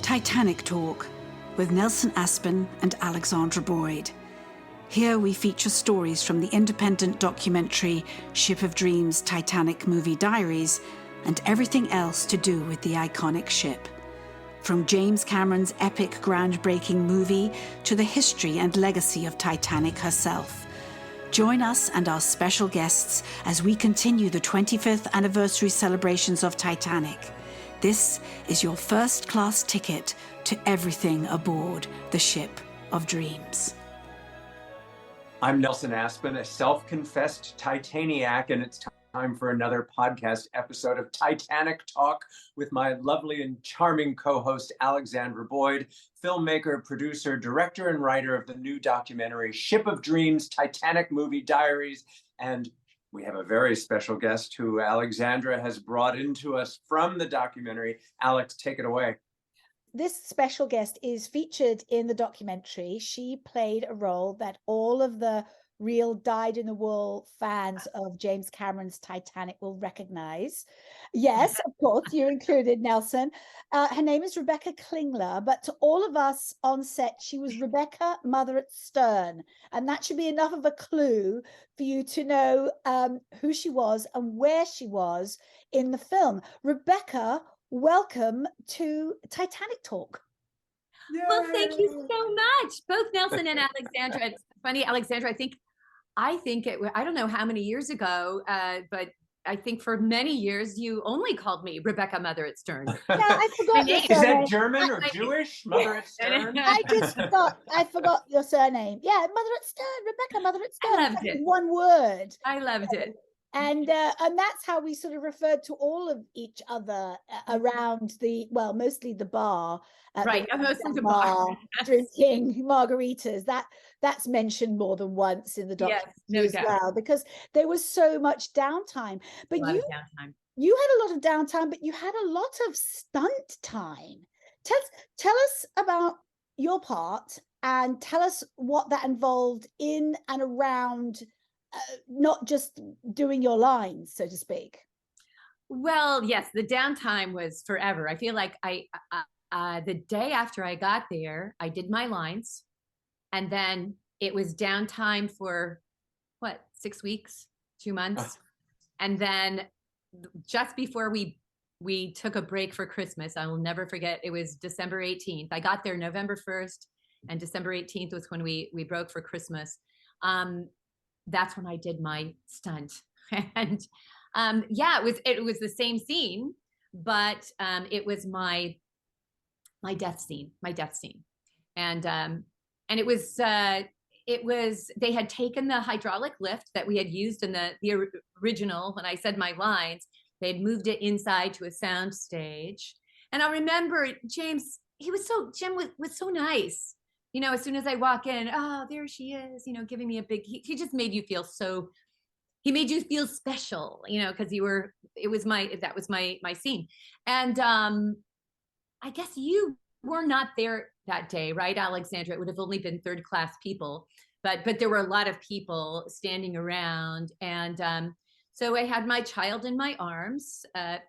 Titanic Talk with Nelson and Alexandra Boyd. Here we feature stories from the independent documentary Ship of Dreams Titanic movie diaries and everything else to do with the iconic ship. From James Cameron's epic groundbreaking movie to the history and legacy of Titanic herself. Join us and our special guests as we continue the 25th anniversary celebrations of Titanic. This is your first-class ticket to everything aboard the Ship of Dreams. I'm Nelson, a self-confessed Titaniac, and it's time for another podcast episode of Titanic Talk with my lovely and charming co-host, Alexandra Boyd, filmmaker, producer, director, and writer of the new documentary Ship of Dreams Titanic movie diaries. And we have a very special guest who Alexandra has brought into us from the documentary. Alex, take it away. This special guest is featured in the documentary. She played a role that all of the real dyed-in-the-wool fans of James Cameron's Titanic will recognize. Yes, of course, you included, Nelson. Her name is Rebecca Klinger, but to all of us on set, she was Rebecca Mother at Stern. And that should be enough of a clue for you to know who she was and where she was in the film. Rebecca, welcome to Titanic Talk. Yay. Well, thank you so much, both Nelson and Alexandra. It's funny, Alexandra, I think I don't know how many years ago, but I think for many years you only called me Rebecca Mother at Stern. Yeah, I forgot your surname. Is that German or Jewish? Mother at Stern? I forgot your surname. Yeah, Mother at Stern, Rebecca Mother at Stern. I loved it. One word. I loved it. And that's how we sort of referred to all of each other around mostly the bar. Right, mostly the bar. Drinking margaritas. That's mentioned more than once in the documentary as well, because there was so much downtime. But you had a lot of downtime, but you had a lot of stunt time. Tell us about your part and tell us what that involved in and around not just doing your lines, so to speak. Well, yes, the downtime was forever. I feel like the day after I got there, I did my lines, and then it was downtime for 6 weeks, 2 months. And then just before we took a break for Christmas, I will never forget, it was December 18th. I got there November 1st, and December 18th was when we broke for Christmas. That's when I did my stunt. And it was the same scene, but it was my death scene. And it was they had taken the hydraulic lift that we had used in the original when I said my lines. They had moved it inside to a sound stage. And I remember Jim was so nice. You know, as soon as I walk in, oh, there she is, giving me a big, he just made you feel he made you feel special, because that was my scene. And I guess you were not there that day, right, Alexandra? It would have only been third-class people, but there were a lot of people standing around. And so I had my child in my arms,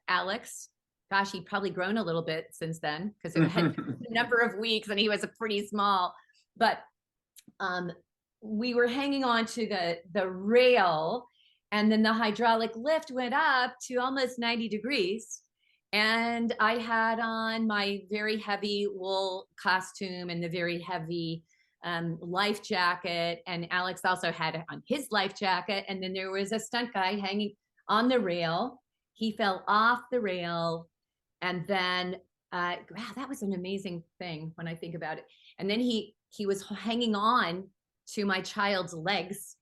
Alex. Gosh, he'd probably grown a little bit since then, because it had a number of weeks and he was pretty small. But we were hanging on to the rail, and then the hydraulic lift went up to almost 90 degrees. And I had on my very heavy wool costume and the very heavy life jacket. And Alex also had on his life jacket. And then there was a stunt guy hanging on the rail. He fell off the rail. And then, wow, that was an amazing thing when I think about it. And then he was hanging on to my child's legs.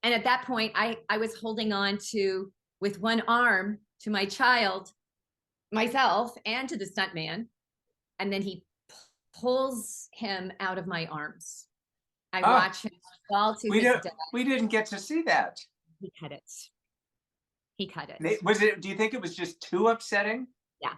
And at that point, I was holding on with one arm to my child, myself, and to the stuntman. And then he pulls him out of my arms. I watch him fall to his death. We didn't get to see that. He cut it. Do you think it was just too upsetting? Yeah.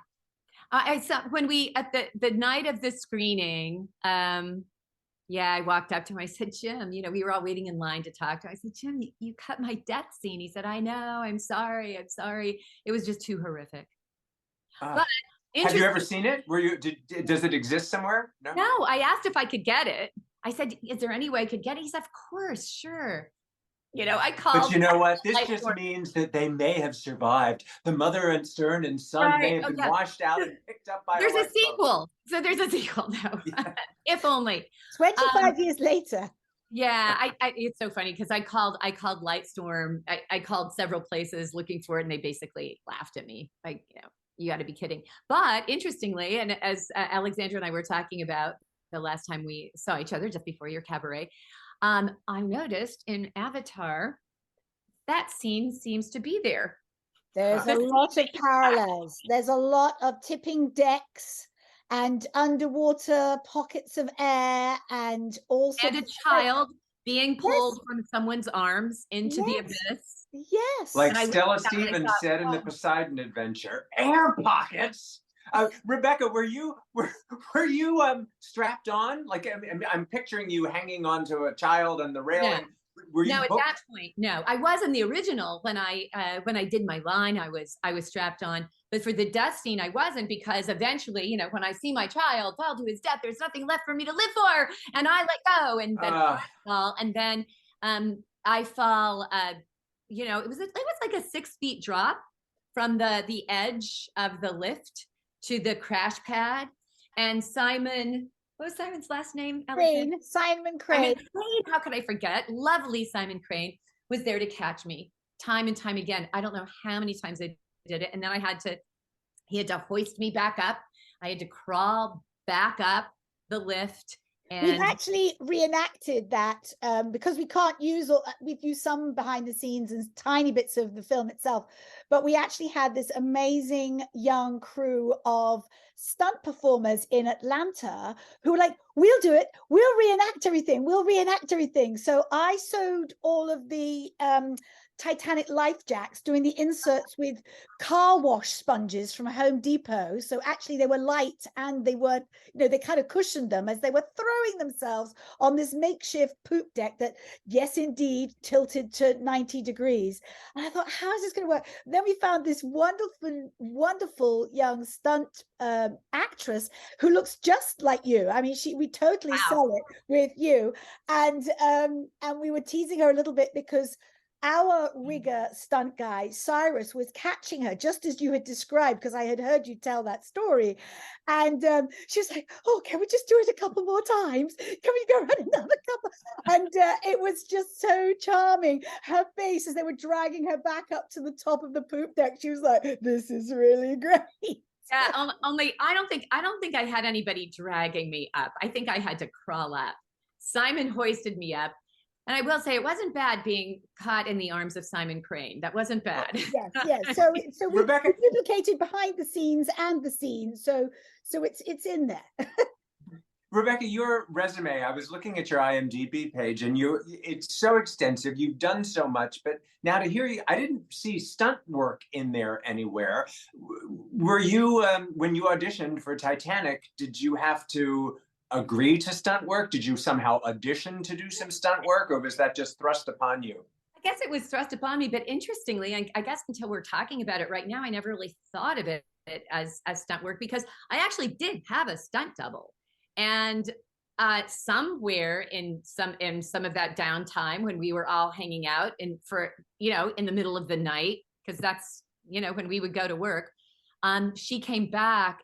I saw when at the night of the screening, I walked up to him. I said, Jim, we were all waiting in line to talk to him. I said, Jim, you cut my death scene. He said, I know, I'm sorry. It was just too horrific. But Have you ever seen it? Does it exist somewhere? No. No, I asked if I could get it. I said, is there any way I could get it? He said, of course, sure. I called. But you know what? This just means that they may have survived. The mother and Stern and son may have been washed out and picked up by There's a sequel. So there's a sequel now. Yeah. If only. 25 years later. Yeah, it's so funny because I called Lightstorm. I called several places looking for it, and they basically laughed at me. Like, you got to be kidding. But interestingly, and as Alexandra and I were talking about the last time we saw each other, just before your cabaret, I noticed in Avatar that scene seems to be there. There's a lot of parallels. There's a lot of tipping decks and underwater pockets of air, and also a child being pulled from someone's arms into the abyss. Yes, like Stella Stevens said in the Poseidon Adventure, air pockets. Rebecca, were you strapped on? Like, I'm picturing you hanging onto a child on the railing. Yeah. Were you at that point, no. I was in the original when I did my line. I was strapped on, but for the death scene, I wasn't, because eventually, when I see my child fall to his death, there's nothing left for me to live for, and I let go, and then I fall, and then I fall. It was like a 6 feet drop from the edge of the lift to the crash pad, and Simon. What was Simon's last name? Crane. Simon Crane. How could I forget? Lovely Simon Crane was there to catch me time and time again. I don't know how many times I did it. And then he had to hoist me back up. I had to crawl back up the lift. And we've actually reenacted that because we can't use, we've used some behind the scenes and tiny bits of the film itself, but we actually had this amazing young crew of stunt performers in Atlanta who were like, we'll do it, we'll reenact everything. So I sewed all of the Titanic life jacks, doing the inserts with car wash sponges from Home Depot. So actually they were light, and they weren't, they kind of cushioned them as they were throwing themselves on this makeshift poop deck that, yes, indeed, tilted to 90 degrees. And I thought, how is this going to work? Then we found this wonderful young stunt actress who looks just like you. I mean, we totally sell it with you. And we were teasing her a little bit because our rigger stunt guy, Cyrus, was catching her just as you had described, because I had heard you tell that story. And she was like, oh, can we just do it a couple more times? Can we go run another couple? And it was just so charming. Her face as they were dragging her back up to the top of the poop deck, she was like, this is really great. Yeah, only I don't think I had anybody dragging me up. I think I had to crawl up. Simon hoisted me up. And I will say it wasn't bad being caught in the arms of Simon Crane. That wasn't bad. Yes. So we Rebecca, duplicated behind the scenes and the scenes. So it's in there. Rebecca, your resume, I was looking at your IMDb page, and it's so extensive. You've done so much, but now to hear you, I didn't see stunt work in there anywhere. Were you, when you auditioned for Titanic, did you have to agree to stunt work? Did you somehow audition to do some stunt work, or was that just thrust upon you? I guess it was thrust upon me, but interestingly, I guess until we're talking about it right now, I never really thought of it as stunt work, because I actually did have a stunt double. And somewhere in some of that downtime when we were all hanging out in the middle of the night, because that's when we would go to work, she came back.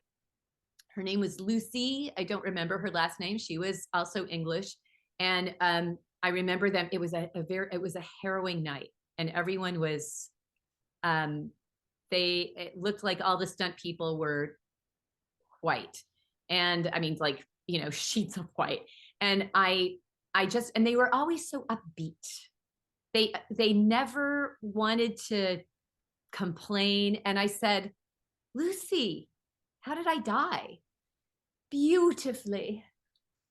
Her name was Lucy. I don't remember her last name. She was also English. And I remember them. It was a harrowing night, and everyone was, it looked like all the stunt people were white. And I mean, like, sheets of white. And and they were always so upbeat. They never wanted to complain. And I said, Lucy, how did I die? Beautifully.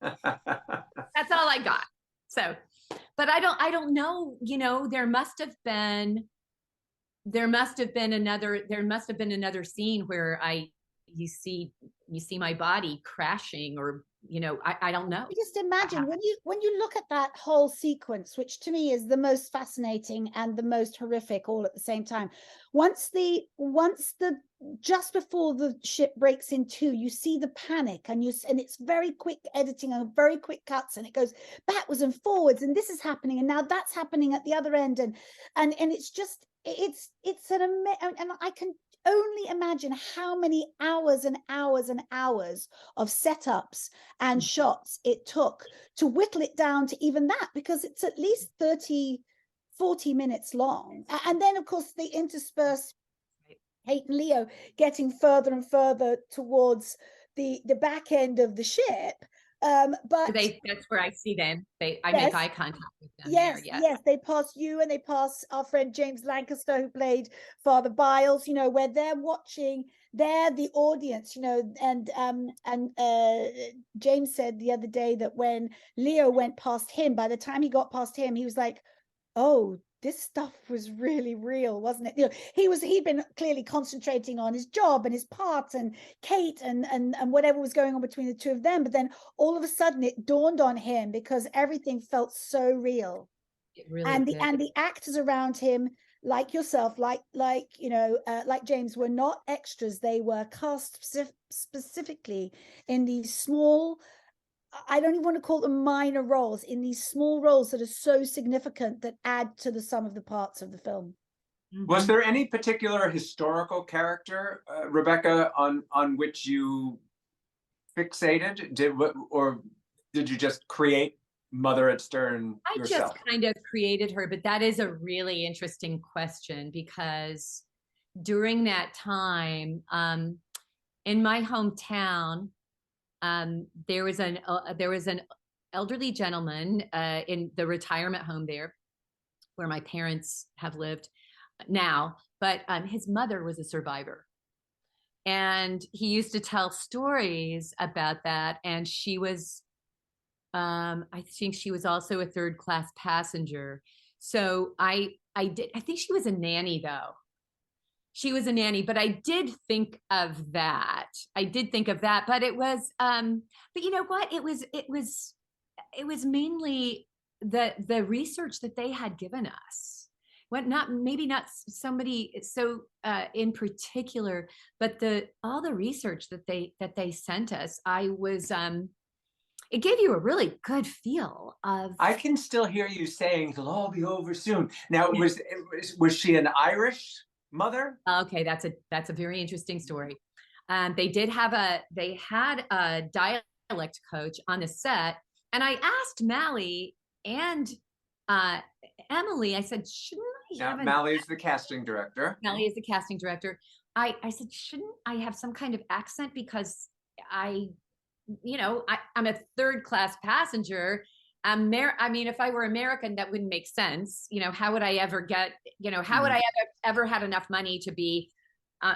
That's all I got. So, but I don't know, there must have been another scene where you see my body crashing, or I don't know. Just imagine when you look at that whole sequence, which to me is the most fascinating and the most horrific all at the same time. Once the just before the ship breaks in two, you see the panic, and it's very quick editing and very quick cuts, and it goes backwards and forwards, and this is happening, and now that's happening at the other end, and it's just it's and I can only imagine how many hours and hours and hours of setups and shots it took to whittle it down to even that, because it's at least 30-40 minutes long. And then of course they intersperse Kate and Leo getting further and further towards the back end of the ship. But that's where I see them. I Yes. make eye contact with them yes, there. yes, they pass you, and they pass our friend James Lancaster, who played Father Biles, you know, where they're watching, they're the audience, you know. And James said the other day that when Leo went past him, by the time he got past him, he was like, oh, this stuff was really real, wasn't it? You know, he'd been clearly concentrating on his job and his part and Kate and whatever was going on between the two of them. But then all of a sudden it dawned on him, because everything felt so real. It really And did. the actors around him, like yourself, like you know, like James, were not extras. They were cast specifically in these small, I don't even want to call them minor roles, in these small roles that are so significant that add to the sum of the parts of the film. Was there any particular historical character, Rebecca, on which you fixated? Or did you just create Mother at Stern yourself? I just kind of created her, but that is a really interesting question, because during that time, in my hometown, there was an elderly gentleman in the retirement home there, where my parents have lived now, but his mother was a survivor, and he used to tell stories about that. And she was, I think she was also a third-class passenger. So I think she was a nanny, though. She was a nanny, but I did think of that. But it was, but you know what? It was mainly the research that they had given us. Maybe not somebody so in particular, but all the research that they sent us. It gave you a really good feel of. I can still hear you saying it'll all be over soon. Now, was she an Irish mother? Okay, that's a very interesting story. They had a dialect coach on the set, and I asked Mally and Emily. I said, shouldn't I have? Mally is the casting director. Mally is the casting director. I said, shouldn't I have some kind of accent, because I'm a third-class passenger. I mean, if I were American, that wouldn't make sense. You know, how would I ever get, how would I ever had enough money to be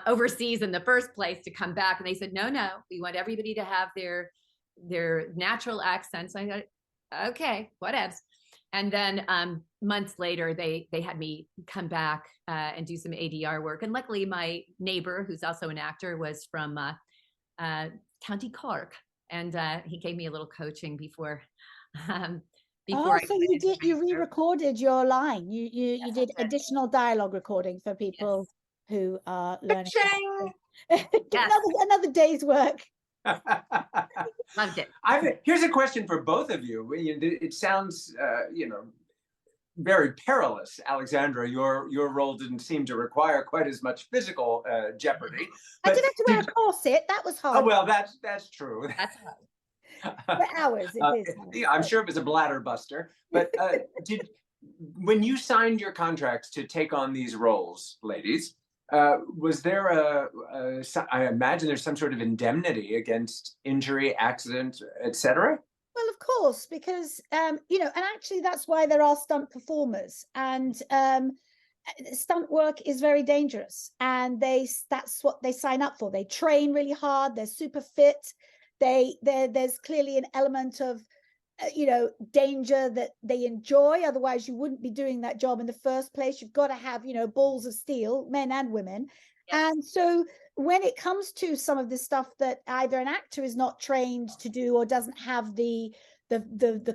overseas in the first place to come back? And they said, no, we want everybody to have their natural accents. I thought, okay, whatevs. And then months later, they had me come back and do some ADR work. And luckily, my neighbor, who's also an actor, was from County Cork. And he gave me a little coaching before. So you re-recorded your line. You did additional dialogue recording for people who are learning. Another day's work. Loved it. Here's a question for both of you. It sounds, very perilous, Alexandra. Your role didn't seem to require quite as much physical jeopardy. I did have to wear a corset. That was hard. Oh well, that's true. That's hard. For hours, it is. Yeah, I'm sure it was a bladder buster. But when you signed your contracts to take on these roles, ladies, was there I imagine there's some sort of indemnity against injury, accident, etc.? Well, of course, because and actually that's why there are stunt performers, and stunt work is very dangerous, and that's what they sign up for. They train really hard. They're super fit. There's clearly an element of danger that they enjoy. Otherwise you wouldn't be doing that job in the first place. You've got to have balls of steel, men and women. Yes. And so when it comes to some of this stuff that either an actor is not trained to do or doesn't have the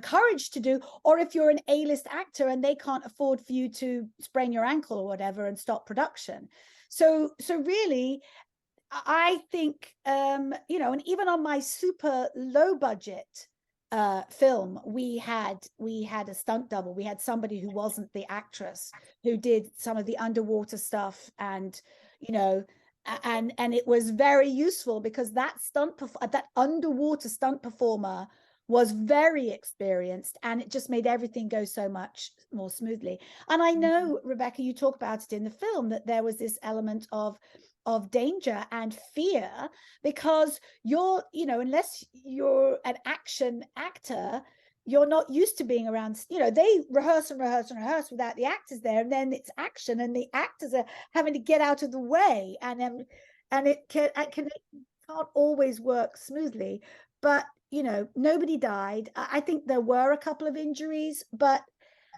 courage to do, or if you're an A-list actor and they can't afford for you to sprain your ankle or whatever and stop production. So really I think, you know, and even on my super low budget film, we had a stunt double. We had somebody who wasn't the actress who did some of the underwater stuff, and you know, and it was very useful because that that underwater stunt performer was very experienced, and it just made everything go so much more smoothly. And I know, Rebecca, you talk about it in the film, that there was this element of danger and fear, because you're, you know, unless you're an action actor, you're not used to being around, you know, they rehearse and rehearse and rehearse without the actors there, and then it's action and the actors are having to get out of the way, and it can't always work smoothly. But you know, nobody died. I think there were a couple of injuries, but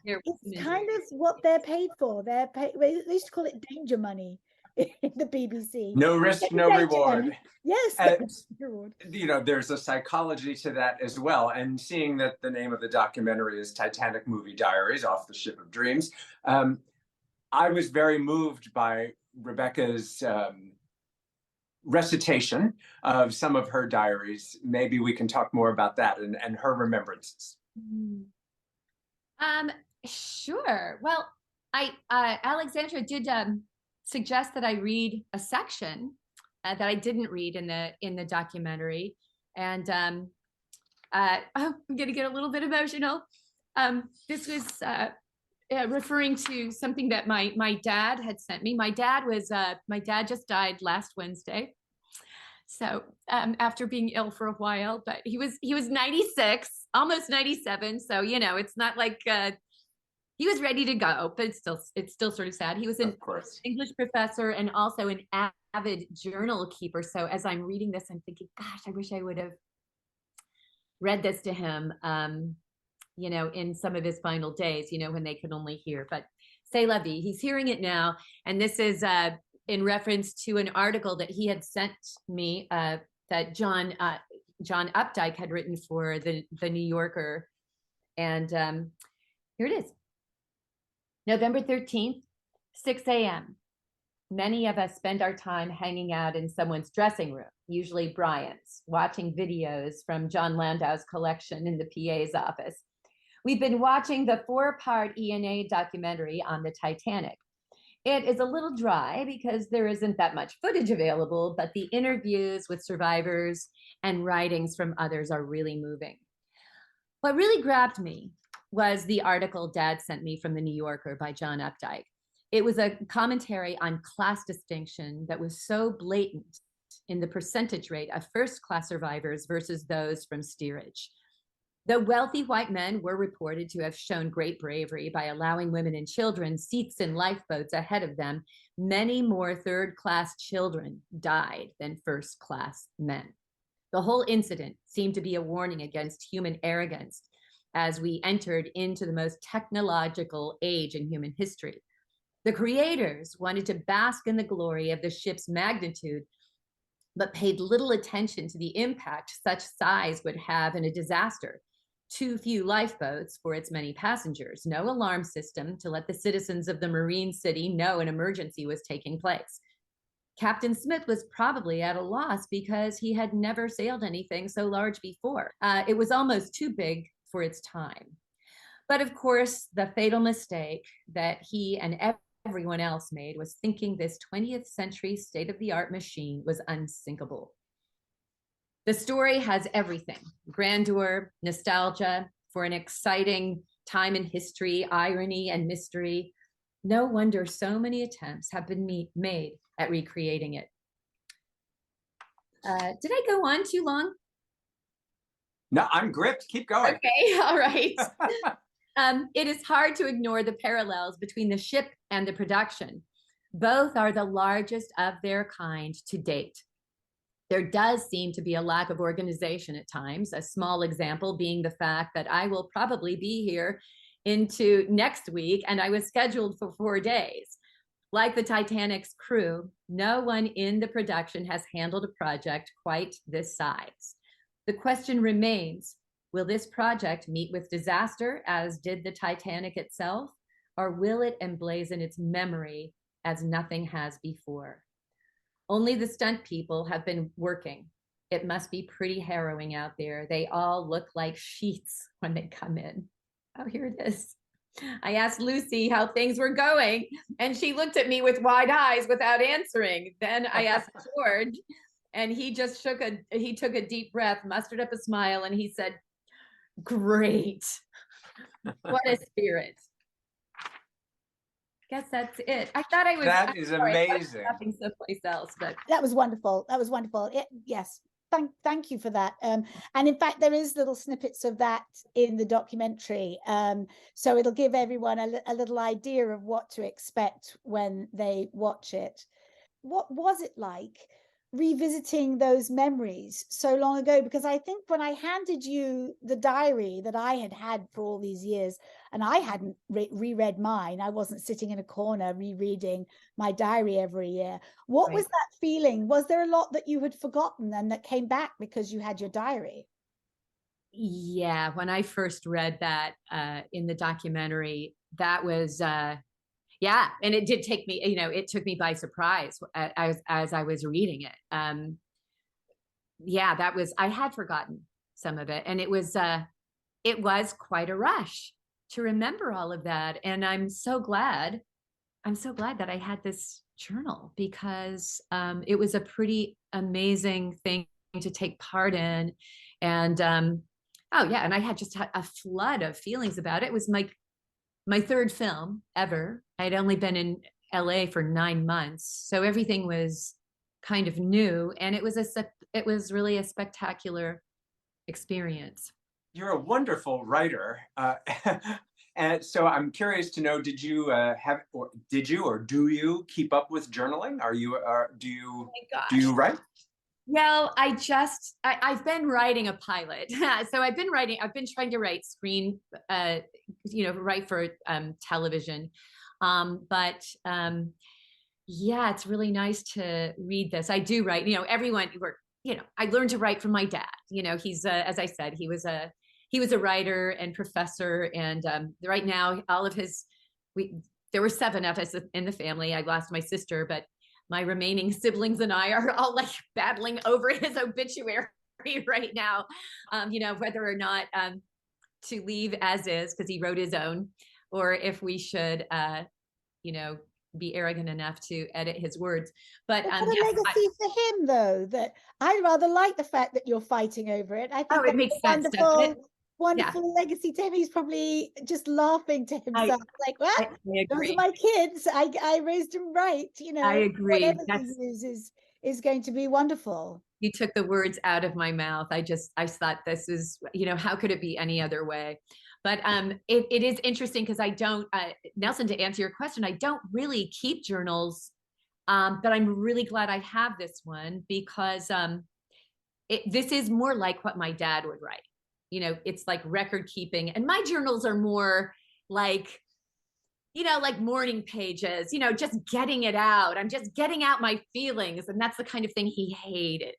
it's kind of what they're paid for. They used to call it danger money in the BBC. No risk, no reward. Yes. And, you know, there's a psychology to that as well. And seeing that the name of the documentary is Titanic Movie Diaries, Off the Ship of Dreams, I was very moved by Rebecca's recitation of some of her diaries. Maybe we can talk more about that and her remembrances. Sure. Well, Alexandra did suggest that I read a section that I didn't read in the documentary, and I'm gonna get a little bit emotional. This was referring to something that my dad had sent me. My dad just died last Wednesday. So after being ill for a while, but he was 96, almost 97. So, you know, it's not like he was ready to go, but it's still sort of sad. He was an English professor and also an avid journal keeper. So as I'm reading this, I'm thinking, gosh, I wish I would have read this to him, you know, in some of his final days, you know, when they could only hear. But c'est la vie, he's hearing it now. And this is in reference to an article that he had sent me that John Updike had written for the New Yorker. And here it is. November 13th, 6 a.m. Many of us spend our time hanging out in someone's dressing room, usually Brian's, watching videos from John Landau's collection in the PA's office. We've been watching the 4-part E&A documentary on the Titanic. It is a little dry because there isn't that much footage available, but the interviews with survivors and writings from others are really moving. What really grabbed me was the article Dad sent me from the New Yorker by John Updike. It was a commentary on class distinction that was so blatant in the percentage rate of first-class survivors versus those from steerage. The wealthy white men were reported to have shown great bravery by allowing women and children seats in lifeboats ahead of them. Many more third-class children died than first-class men. The whole incident seemed to be a warning against human arrogance as we entered into the most technological age in human history. The creators wanted to bask in the glory of the ship's magnitude, but paid little attention to the impact such size would have in a disaster. Too few lifeboats for its many passengers, no alarm system to let the citizens of the marine city know an emergency was taking place. Captain Smith was probably at a loss because he had never sailed anything so large before. It was almost too big for its time. But of course, the fatal mistake that he and everyone else made was thinking this 20th century state-of-the-art machine was unsinkable. The story has everything: grandeur, nostalgia for an exciting time in history, irony and mystery. No wonder so many attempts have been made at recreating it. Did I go on too long? No, I'm gripped. Keep going. Okay, all right. It is hard to ignore the parallels between the ship and the production. Both are the largest of their kind to date. There does seem to be a lack of organization at times, a small example being the fact that I will probably be here into next week, and I was scheduled for 4 days. Like the Titanic's crew, no one in the production has handled a project quite this size. The question remains, will this project meet with disaster as did the Titanic itself, or will it emblazon its memory as nothing has before? only the stunt people have been working. It must be pretty harrowing out there. They all look like sheets when they come in. Oh, here it is. I asked Lucy how things were going, and she looked at me with wide eyes without answering. Then I asked George, and he just took a deep breath, mustered up a smile, and he said, "Great. What a spirit." Guess that's it. I thought I was. That is amazing. Nothing someplace else, but that was wonderful. That was wonderful. Yes. Thank you for that. And in fact, there is little snippets of that in the documentary. So it'll give everyone a little idea of what to expect when they watch it. What was it like revisiting those memories so long ago? Because I think when I handed you the diary that I had for all these years, and I hadn't reread mine, I wasn't sitting in a corner rereading my diary every year. What was that feeling? Was there a lot that you had forgotten and that came back because you had your diary? Yeah, when I first read that in the documentary, that was yeah, and it did take me, it took me by surprise as I was reading it. Yeah, I had forgotten some of it, and it was quite a rush to remember all of that. And I'm so glad that I had this journal, because it was a pretty amazing thing to take part in. And oh yeah, and I had just a flood of feelings about it. It was my third film ever. I'd only been in LA for 9 months, so everything was kind of new, and it was really a spectacular experience. You're a wonderful writer, and so I'm curious to know: did you do you keep up with journaling? Do you write? Well, I've been writing a pilot. So I've been trying to write write for television. But yeah, it's really nice to read this. I do write, I learned to write from my dad. He's, as I said, he was a writer and professor. And right now, there were 7 of us in the family. I lost my sister, but my remaining siblings and I are all like battling over his obituary right now, whether or not to leave as is, because he wrote his own, or if we should, be arrogant enough to edit his words. But what a legacy for him, though, that I rather like the fact that you're fighting over it. I think it makes sense, wonderful legacy to him. He's probably just laughing to himself, those are my kids. I raised them right. I agree. Whatever he uses is going to be wonderful. You took the words out of my mouth. I thought this is, how could it be any other way? But it is interesting, because I don't, Nelson, to answer your question, I don't really keep journals, but I'm really glad I have this one, because this is more like what my dad would write. It's like record keeping, and my journals are more like, like morning pages, just getting it out. I'm just getting out my feelings. And that's the kind of thing he hated.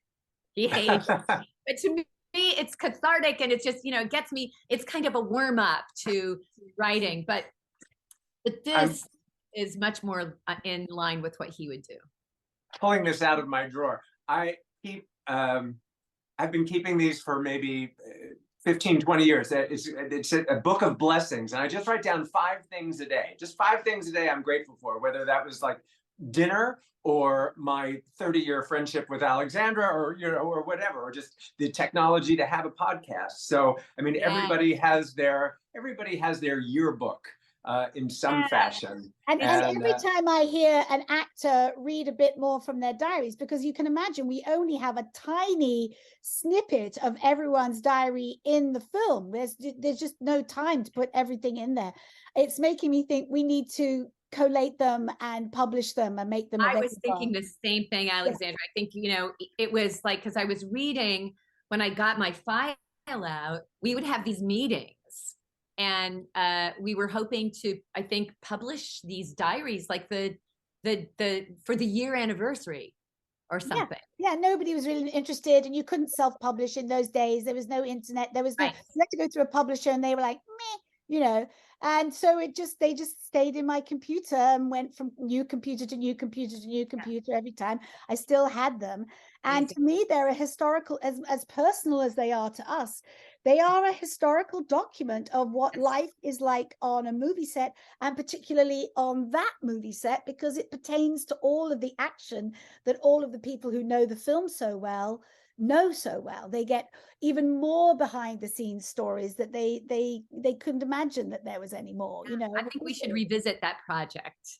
But to me, it's cathartic, and it's just, it gets me, it's kind of a warm up to writing, but this is much more in line with what he would do. Pulling this out of my drawer, I've been keeping these for maybe 15, 20 years. It's a book of blessings, and I just write down 5 things a day. Just 5 things a day I'm grateful for, whether that was like dinner, or my 30-year friendship with Alexandra, or or whatever, or just the technology to have a podcast. So I mean, everybody has their yearbook in some fashion. And every time I hear an actor read a bit more from their diaries, because you can imagine we only have a tiny snippet of everyone's diary in the film. There's just no time to put everything in there. It's making me think we need to collate them and publish them and make them available. I was thinking the same thing, Alexandra. I think, it was like, because I was reading, when I got my file out, we would have these meetings, and we were hoping to, I think, publish these diaries like for the year anniversary or something. Yeah, nobody was really interested, and you couldn't self-publish in those days. There was no internet. There was no, you had to go through a publisher, and they were like, meh, And so they just stayed in my computer and went from new computer to new computer to new computer every time. I still had them. And to me, they're a historical, as personal as they are to us, they are a historical document of what life is like on a movie set, and particularly on that movie set, because it pertains to all of the action that all of the people who know the film so well know so well. They get even more behind the scenes stories that they couldn't imagine that there was any more, you know. I think we should revisit that project.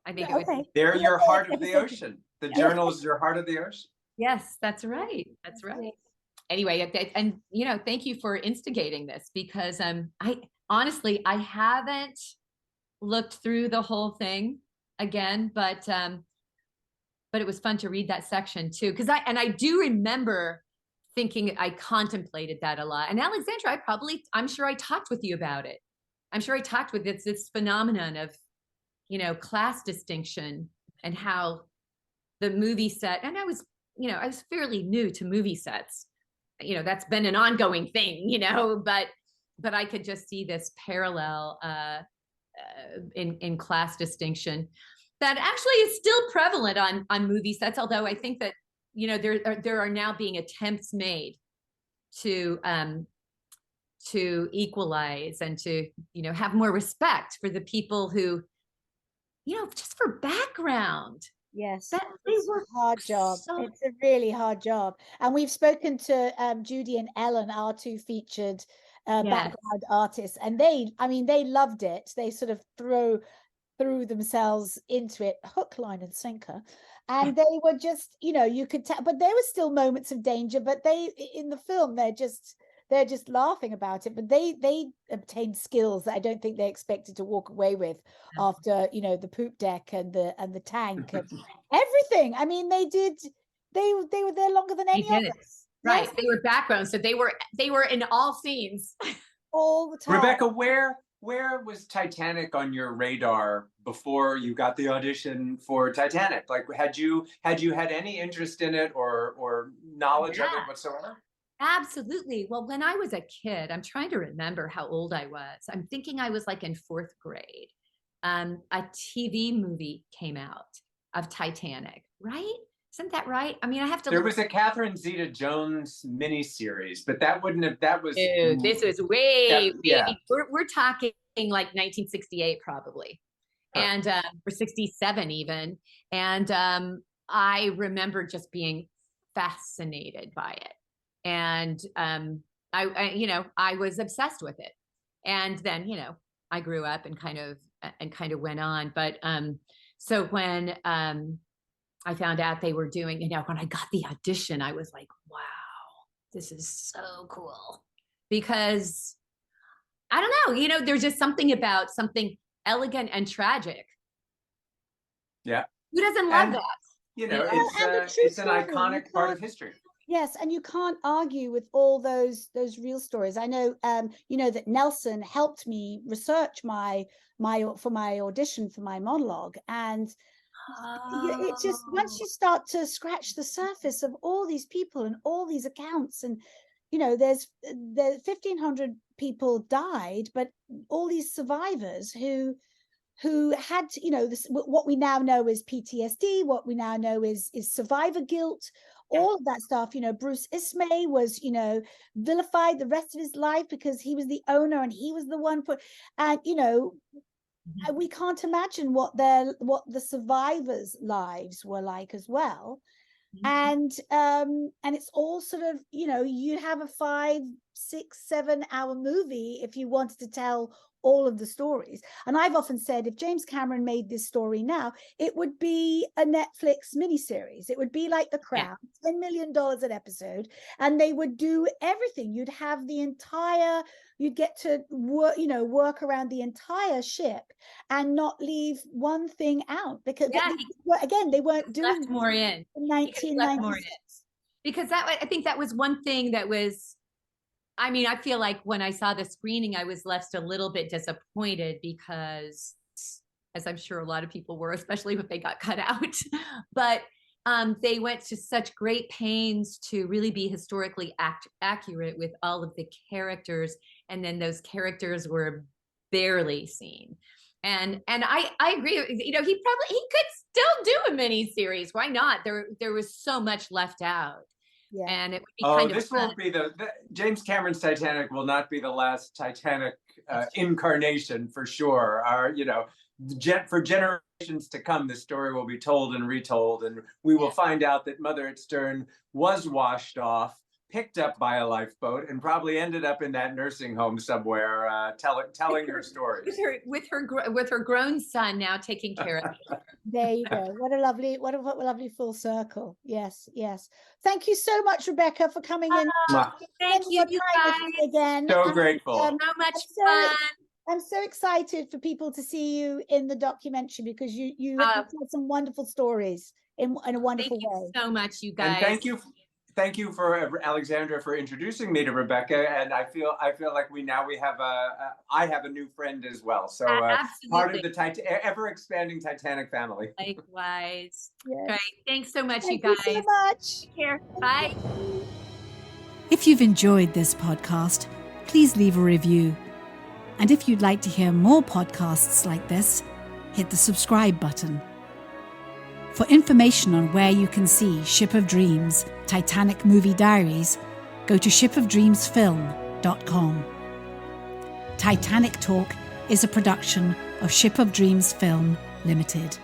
I think They're your heart of the ocean. The journal is your heart of the ocean. Yes, that's right. That's right. Anyway, and you know, thank you for instigating this, because I honestly, I haven't looked through the whole thing again, but it was fun to read that section too, because I do remember thinking, I contemplated that a lot. And Alexandra, I'm sure I talked with you about it. I'm sure I talked with this phenomenon of, you know, class distinction, and how the movie set, and I was fairly new to movie sets. You know, that's been an ongoing thing, you know, but I could just see this parallel in class distinction that actually is still prevalent on movie sets. Although I think that, you know, there are now being attempts made to equalize and to, you know, have more respect for the people who, you know, just for background. Yes, it's a hard job. It's a really hard job. And we've spoken to Judy and Ellen, our two featured background artists, and they loved it. They sort of threw themselves into it, hook, line, and sinker. And they were just, you know, you could tell, but there were still moments of danger. But in the film, they're just laughing about it. But they obtained skills that I don't think they expected to walk away with after, you know, the poop deck and the tank and everything. I mean, they were there longer than any of us. Right. Yes. They were background, so they were in all scenes all the time. Rebecca, where was Titanic on your radar before you got the audition for Titanic? Like, had you had any interest in it or knowledge of it whatsoever? Absolutely. Well, when I was a kid, I'm trying to remember how old I was. I'm thinking I was like in 4th grade. A TV movie came out of Titanic, right? Isn't that right? I mean, I have to. There was a Catherine Zeta-Jones miniseries, but that was. Dude, this was way. We're talking like 1968 probably, and or 67 even. And I remember just being fascinated by it. And I was obsessed with it. And then, you know, I grew up and kind of went on. But so when I found out they were doing, you know, when I got the audition, I was like, wow, this is so cool. Because I don't know, you know, there's just something about something elegant and tragic. Yeah. Who doesn't love that? You know, it's an iconic part of history. Yes, and you can't argue with all those real stories. I know, you know, that Nelson helped me research my audition for my monologue, and it just, once you start to scratch the surface of all these people and all these accounts, and you know, there's 1,500 people died, but all these survivors who had, you know, this, what we now know is PTSD, what we now know is survivor guilt. All of that stuff, you know, Bruce Ismay was, you know, vilified the rest of his life because he was the owner and he was the one and, you know, we can't imagine what the survivors' lives were like as well. And it's all sort of, you know, you'd have a 5, 6, 7 hour movie if you wanted to tell all of the stories. And I've often said, if James Cameron made this story now, it would be a Netflix miniseries. It would be like The Crown, $10 million an episode, and they would do everything. You'd have you'd get to work around the entire ship and not leave one thing out, because they weren't doing left more in 1996. Because I think that was one thing that was, I mean, I feel like when I saw the screening, I was left a little bit disappointed because, as I'm sure a lot of people were, especially if they got cut out, but they went to such great pains to really be historically accurate with all of the characters. And then those characters were barely seen. And I agree. You know, he could still do a mini series. Why not? There was so much left out. Yeah. And it would be kind of this won't be the James Cameron's Titanic will not be the last Titanic incarnation for sure. For generations to come, this story will be told and retold, and we will find out that Mother at Stern was washed off, picked up by a lifeboat, and probably ended up in that nursing home somewhere, telling her stories with her grown son now taking care of her. There you go. What a lovely full circle. Yes, yes. Thank you so much, Rebecca, for coming in. Thank you, you guys. Again. So grateful. So much fun. I'm so excited for people to see you in the documentary, because you have some wonderful stories in a wonderful way. Thank you so much, you guys. And thank you for Alexandra for introducing me to Rebecca, and I feel like I have a new friend as well. So part of the ever expanding Titanic family. Likewise. Yes. Great. Thanks so much, Thank you guys. you so much. Take care. Bye. If you've enjoyed this podcast, please leave a review. And if you'd like to hear more podcasts like this, hit the subscribe button. For information on where you can see Ship of Dreams, Titanic Movie Diaries, go to shipofdreamsfilm.com. Titanic Talk is a production of Ship of Dreams Film Limited.